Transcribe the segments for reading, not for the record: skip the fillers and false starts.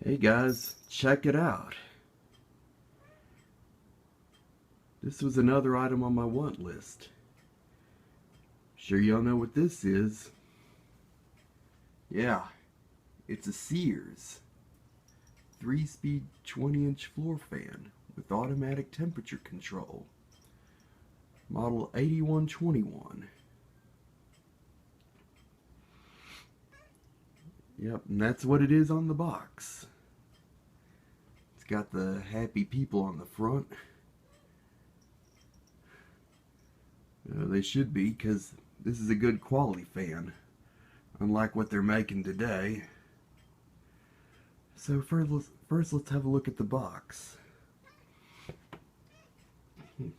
Hey guys, check it out. This was another item on my want list. Sure y'all know what this is. Yeah, it's a Sears 3-speed 20-inch floor fan with automatic temperature control. Model 8121. Yep, and that's what it is on the box. It's got the happy people on the front. They should be, because this is a good quality fan, unlike what they're making today. So first let's have a look at the box. On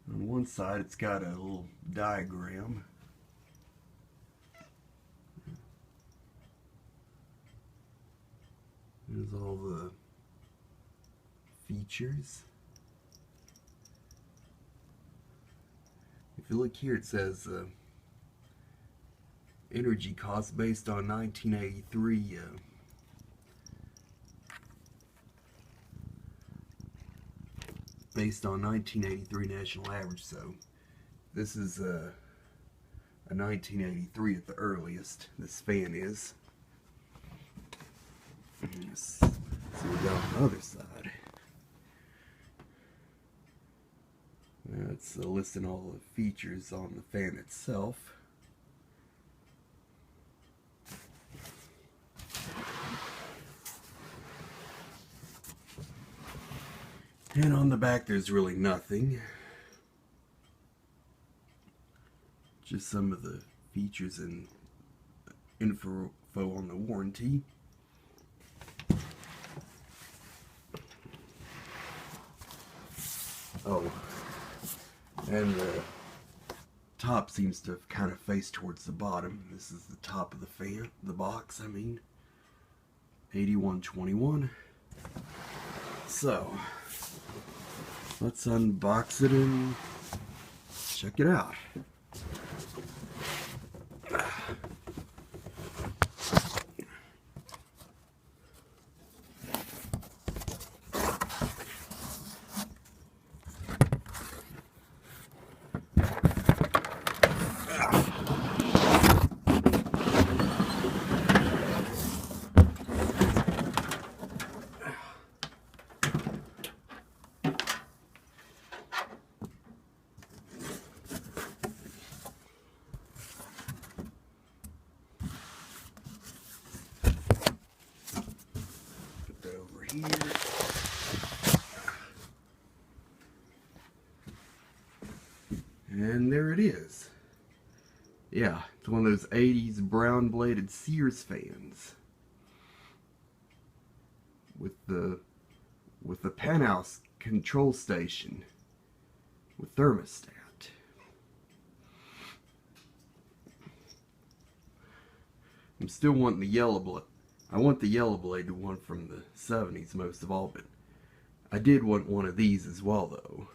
one side it's got a little diagram. There's all the features. If you look here, it says energy cost based on 1983 national average. So this is a 1983 at the earliest. This fan is. Let's see what we got on the other side. It's listing all the features on the fan itself. And on the back there's really nothing. Just some of the features and info on the warranty. Oh, and the top seems to have kind of faced towards the bottom. This is the top of the fan, the box, I mean. 8121. So, let's unbox it and check it out. Here. And there it is. Yeah, it's one of those 80s brown bladed Sears fans with the penthouse control station with thermostat. I'm still wanting the yellow blade. I want the yellow bladed one from the 70s most of all, but I did want one of these as well though.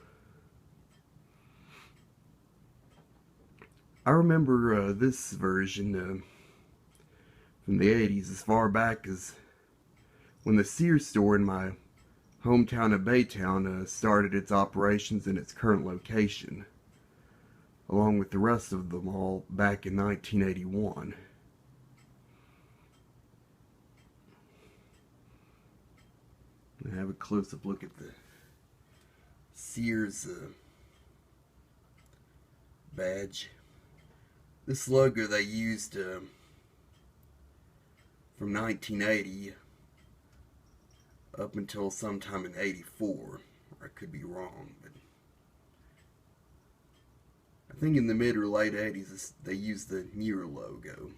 I remember this version from the 80s as far back as when the Sears store in my hometown of Baytown started its operations in its current location, along with the rest of them all back in 1981. Have a close-up look at the Sears badge. This logo they used from 1980 up until sometime in 84. I could be wrong, but I think in the mid or late 80s they used the newer logo,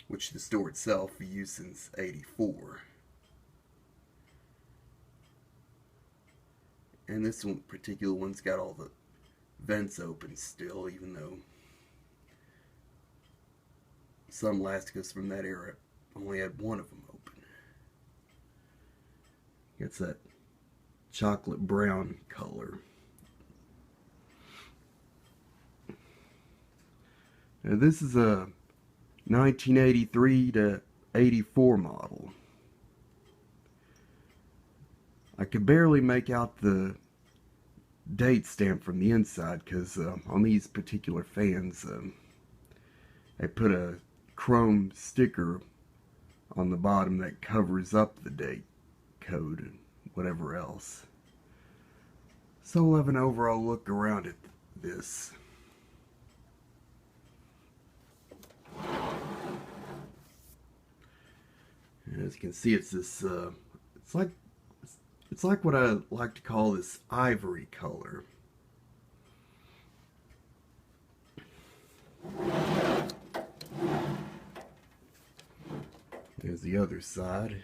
which the store itself used since 84. And this one, particular one's got all the vents open still, even though some Laskos from that era only had one of them open. It's that chocolate brown color. Now this is a 1983 to 84 model. I could barely make out the date stamp from the inside because on these particular fans they put a chrome sticker on the bottom that covers up the date code and whatever else. So we'll have an overall look around at this. And as you can see, it's this it's like what I like to call this ivory color. There's the other side.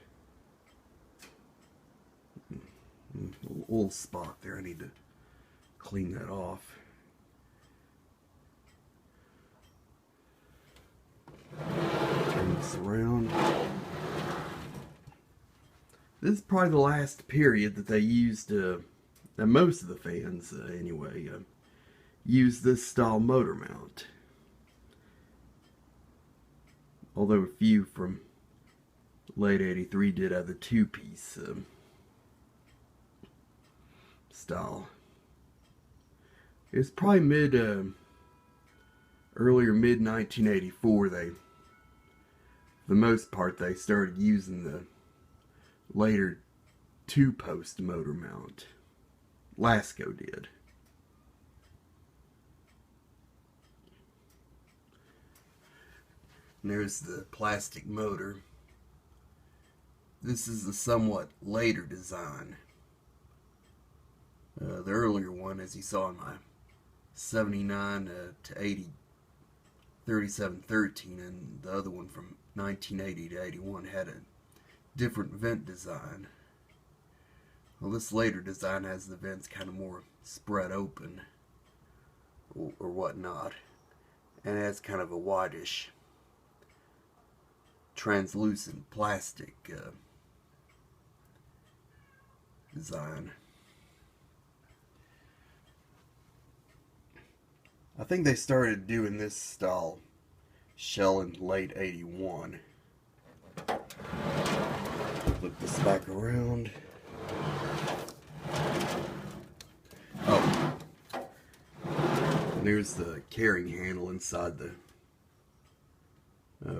A little old spot there. I need to clean that off. Turn this around. This is probably the last period that they used, that most of the fans, anyway, used this style motor mount. Although a few from late 83 did have the two-piece style. It's probably earlier mid 1984 for the most part, they started using the later two-post motor mount. Lasko did. And there's the plastic motor. This is a somewhat later design. The earlier one, as you saw in my 79 to 80 3713, and the other one from 1980 to 81 had a different vent design. Well, this later design has the vents kind of more spread open or whatnot, and it has kind of a whitish translucent plastic design. I think they started doing this style shell in late 81. Flip this back around. Oh. And there's the carrying handle inside the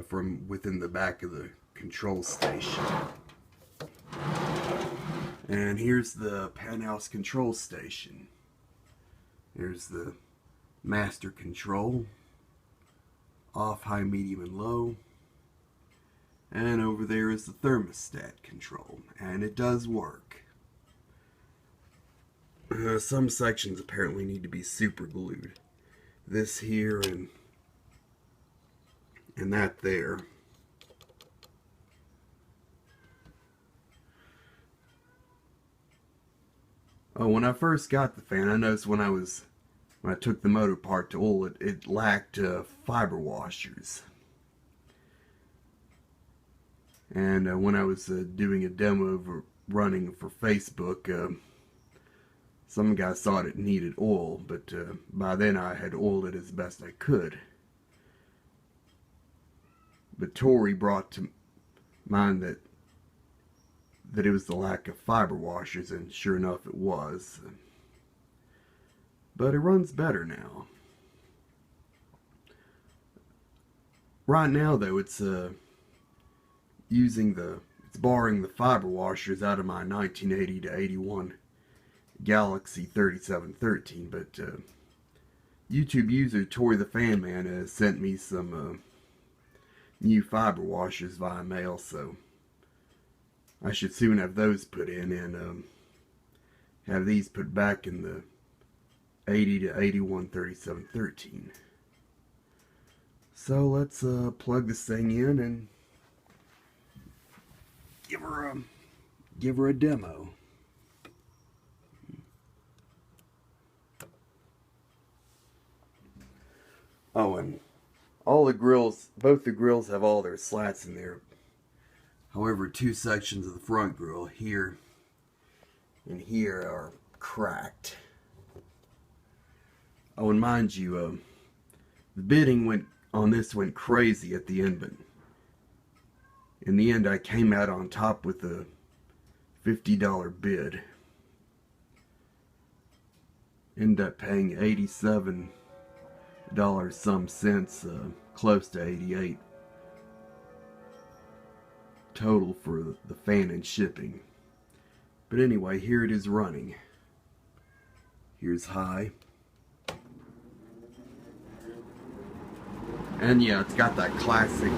from within the back of the control station. And here's the penthouse control station. There's the master control, off, high, medium, and low. And over there is the thermostat control, and it does work. Some sections apparently need to be super glued. This here and that there. Oh, when I first got the fan, I noticed when I took the motor part to oil it, it lacked fiber washers. And when I was doing a demo of running for Facebook, some guys thought it needed oil, but by then I had oiled it as best I could. But Tori brought to mind that it was the lack of fiber washers, and sure enough it was. But it runs better now. Right now though, it's it's borrowing the fiber washers out of my 1980 to 81 Galaxy 3713, but YouTube user Tori the Fan Man has sent me some new fiber washers via mail, so I should soon have those put in and have these put back in the 80 to 81 3713. So let's plug this thing in and give her a demo. Oh, and all the grills, both the grills have all their slats in there. However, two sections of the front grill, here and here, are cracked. Oh, and mind you, the bidding went on this went crazy at the end, but in the end I came out on top with a $50 bid. Ended up paying $87 some cents, close to 88 total for the fan and shipping. But anyway, here it is running. Here's high. And yeah, it's got that classic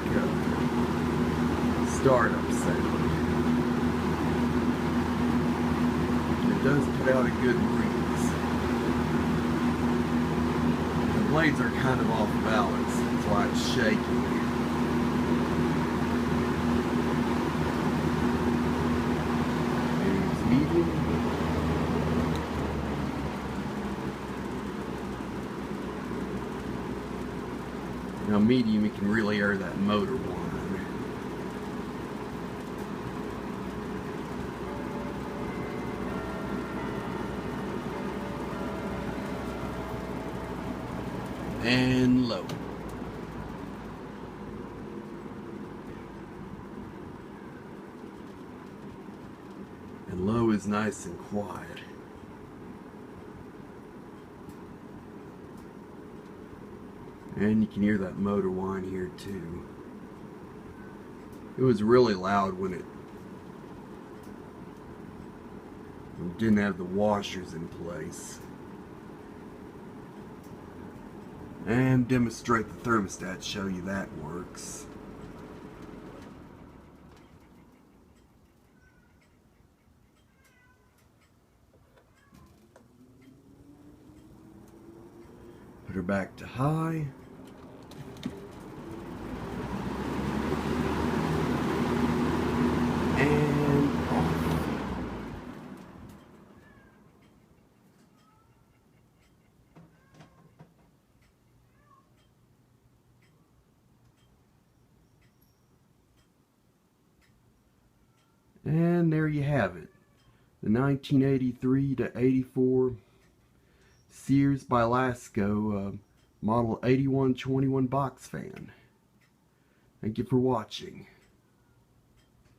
startup sound. It does put out a good breeze. The blades are kind of off balance, that's why it's shaking. Here's medium. Now medium, you can really hear that motor whine. And low. And low is nice and quiet. And you can hear that motor whine here too. It was really loud when it didn't have the washers in place. And demonstrate the thermostat, show you that works. Put her back to high. And off. And there you have it. The 1983 to 84 Sears by Lasko model 8121 box fan. Thank you for watching.